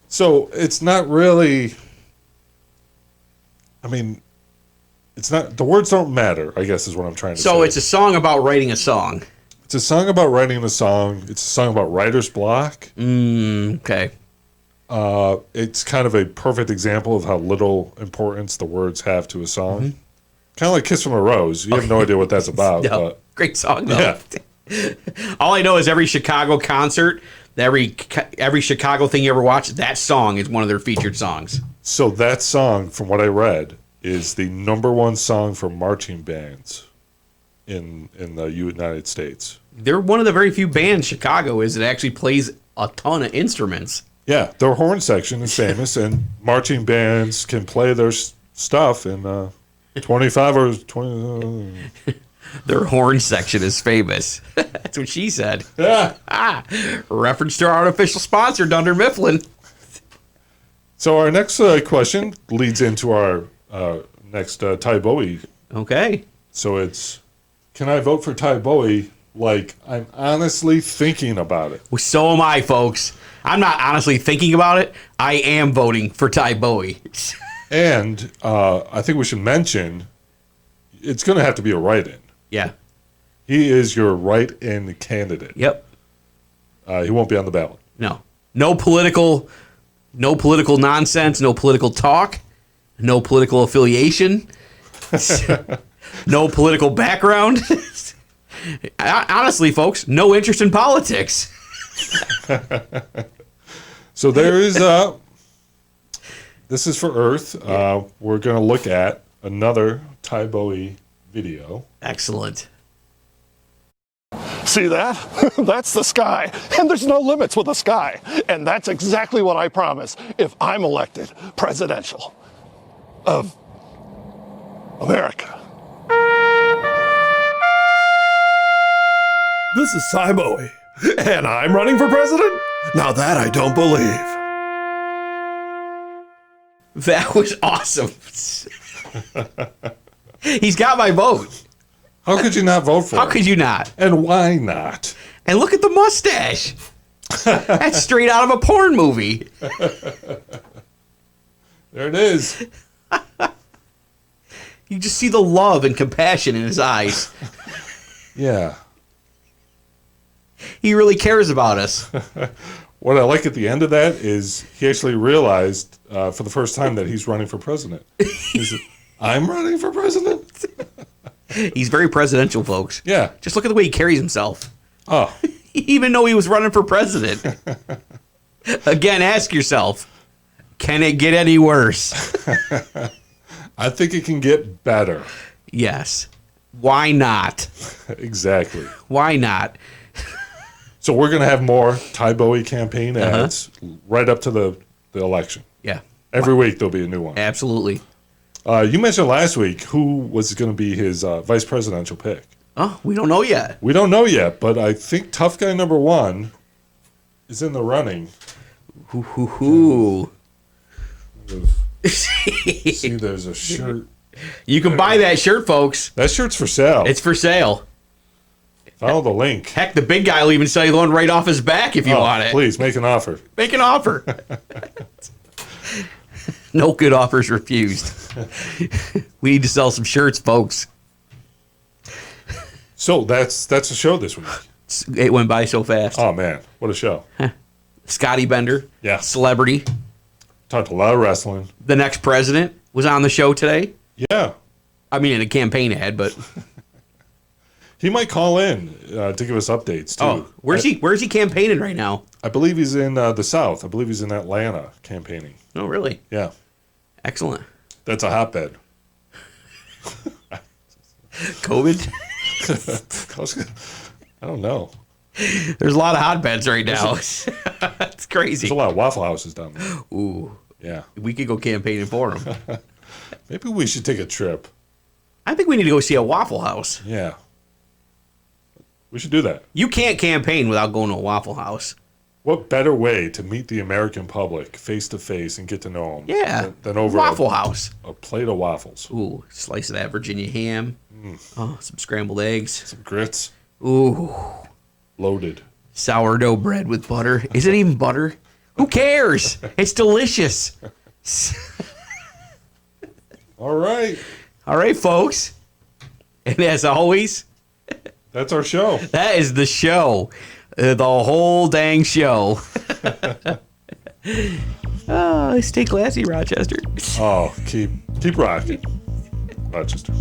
So it's not really, it's not, the words don't matter, I guess is what I'm trying to say. So it's a song about writing a song. It's a song about writing a song. It's a song about writer's block. Okay. It's kind of a perfect example of how little importance the words have to a song. Mm-hmm. Kind of like Kiss from a Rose. You have no idea what that's about. No, but great song, though. Yeah. All I know is every Chicago concert, every Chicago thing you ever watch, that song is one of their featured songs. So that song, from what I read, is the number one song for marching bands in the United States. They're one of the very few bands Chicago is that actually plays a ton of instruments. Yeah, their horn section is famous, and marching bands can play their stuff in 25 or 20. Their horn section is famous. That's what she said. Yeah. Reference to our unofficial sponsor, Dunder Mifflin. So our next question leads into our next Ty Bowie. Okay. So it's, can I vote for Ty Bowie? Like, I'm honestly thinking about it. Well, so am I, folks. I'm not honestly thinking about it. I am voting for Ty Bowie. And I think we should mention, it's going to have to be a write-in. Yeah. He is your write-in candidate. Yep. He won't be on the ballot. No. No political nonsense, no political talk, no political affiliation, no political background. Honestly, folks, no interest in politics. So there is this is for Earth. We're going to look at another Ty Bowie video. Excellent. See that? That's the sky. And there's no limits with the sky. And that's exactly what I promise if I'm elected presidential of America. This is Ty Bowie, and I'm running for president? Now that I don't believe. That was awesome. He's got my vote. How could you not vote for him? How could you not? And why not? And look at the mustache. That's straight out of a porn movie. There it is. You just see the love and compassion in his eyes. Yeah. He really cares about us. What I like at the end of that is he actually realized for the first time that he's running for president. He said, I'm running for president? He's very presidential, folks. Yeah. Just look at the way he carries himself. Oh. Even though he was running for president. Again, ask yourself, can it get any worse? I think it can get better. Yes. Why not? Exactly. Why not? So we're going to have more Ty Bowie campaign ads right up to the election. Yeah. Every week there'll be a new one. Absolutely. You mentioned last week who was going to be his vice presidential pick. Oh, we don't know yet. We don't know yet, but I think tough guy number one is in the running. Hoo. See, there's a shirt. You can buy that shirt, folks. That shirt's for sale. It's for sale. Follow the link. Heck, the big guy will even sell you the one right off his back if you want it. Please, make an offer. Make an offer. No good offers refused. We need to sell some shirts, folks. So that's the show this week. It went by so fast. Oh, man. What a show. Scotty Bender. Yeah. Celebrity. Talked a lot of wrestling. The next president was on the show today. Yeah. I mean, in a campaign ad, but... He might call in to give us updates, too. Oh, where's he campaigning right now? I believe he's in the South. I believe he's in Atlanta campaigning. Oh, really? Yeah. Excellent. That's a hotbed. COVID? I don't know. There's a lot of hotbeds right now. It's crazy. There's a lot of Waffle Houses down there. Ooh. Yeah. We could go campaigning for him. Maybe we should take a trip. I think we need to go see a Waffle House. Yeah. We should do that. You can't campaign without going to a Waffle House. What better way to meet the American public face to face and get to know them? Yeah. Than over Waffle House. A plate of waffles. Ooh, slice of that Virginia ham. Oh, some scrambled eggs. Some grits. Ooh. Loaded. Sourdough bread with butter. Is it even butter? Who cares? It's delicious. All right. All right, folks. And as always, that's our show. That is the show. The whole dang show. Stay classy, Rochester. Oh, keep rocking, Rochester.